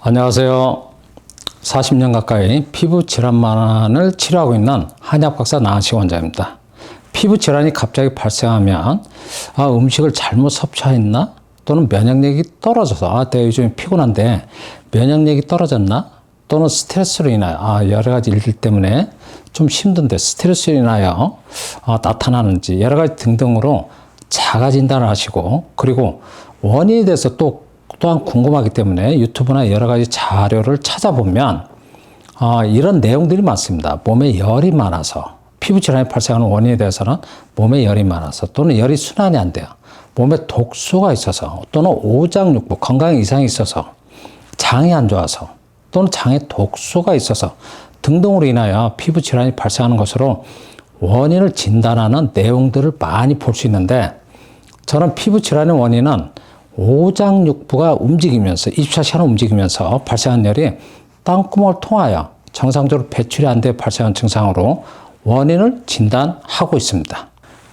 안녕하세요. 40년 가까이 피부 질환만을 치료하고 있는 한의학 박사 나은식 원장입니다. 피부 질환이 갑자기 발생하면 음식을 잘못 섭취했나? 또는 면역력이 떨어져서 내가 요즘 피곤한데 면역력이 떨어졌나? 또는 스트레스로 인하여 여러 가지 일들 때문에 좀 힘든데 스트레스로 인하여 나타나는지 여러 가지 등등으로 자가 진단을 하시고, 그리고 원인에 대해서 또한 궁금하기 때문에 유튜브나 여러 가지 자료를 찾아보면 이런 내용들이 많습니다. 몸에 열이 많아서, 피부 질환이 발생하는 원인에 대해서는 몸에 열이 많아서, 또는 열이 순환이 안 돼요. 몸에 독소가 있어서, 또는 오장육부 건강에 이상이 있어서, 장이 안 좋아서, 또는 장에 독소가 있어서 등등으로 인하여 피부 질환이 발생하는 것으로 원인을 진단하는 내용들을 많이 볼 수 있는데, 저는 피부 질환의 원인은 오장육부가 움직이면서 24시간 움직이면서 발생한 열이 땀구멍을 통하여 정상적으로 배출이 안 돼 발생한 증상으로 원인을 진단하고 있습니다.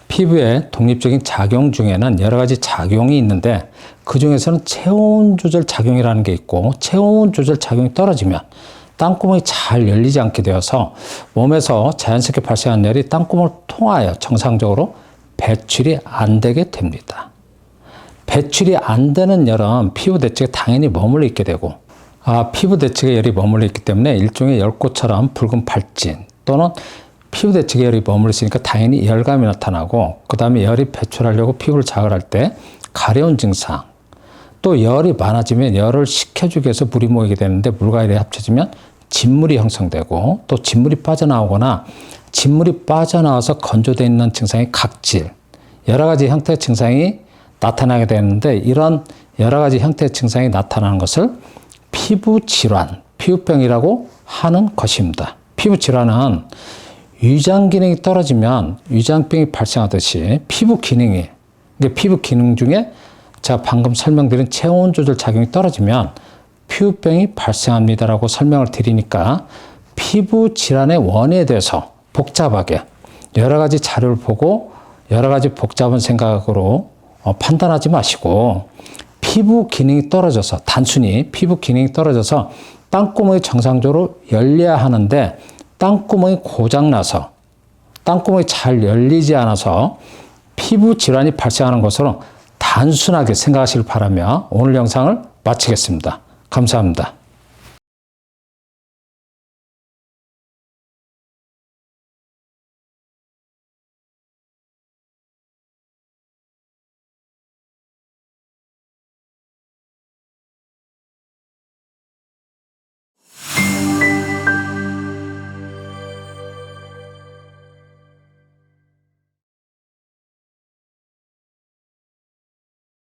피부의 독립적인 작용 중에는 여러 가지 작용이 있는데, 그 중에서는 체온 조절 작용이라는 게 있고, 체온 조절 작용이 떨어지면 땀구멍이 잘 열리지 않게 되어서 몸에서 자연스럽게 발생한 열이 땀구멍을 통하여 정상적으로 배출이 안 되게 됩니다. 배출이 안 되는 열은 피부 대측에 당연히 머물러 있게 되고, 피부 대측에 열이 머물러 있기 때문에 일종의 열꽃처럼 붉은 발진, 또는 피부 대측에 열이 머물러 있으니까 당연히 열감이 나타나고, 그 다음에 열이 배출하려고 피부를 자극할 때 가려운 증상, 또 열이 많아지면 열을 식혀주기 위해서 물이 모이게 되는데 물과 열이 합쳐지면 진물이 형성되고, 또 진물이 빠져나오거나 진물이 빠져나와서 건조되어 있는 증상이 각질, 여러 가지 형태의 증상이 나타나게 되는데, 이런 여러 가지 형태의 증상이 나타나는 것을 피부 질환, 피부병이라고 하는 것입니다. 피부 질환은 위장 기능이 떨어지면 위장병이 발생하듯이 피부 기능이, 피부 기능 중에 제가 방금 설명드린 체온 조절 작용이 떨어지면 피부병이 발생합니다라고 설명을 드리니까, 피부 질환의 원인에 대해서 복잡하게 여러 가지 자료를 보고 여러 가지 복잡한 생각으로 판단하지 마시고, 피부 기능이 떨어져서, 단순히 피부 기능이 떨어져서 땀구멍이 정상적으로 열려야 하는데 땀구멍이 고장나서 땀구멍이 잘 열리지 않아서 피부 질환이 발생하는 것으로 단순하게 생각하시길 바라며 오늘 영상을 마치겠습니다. 감사합니다.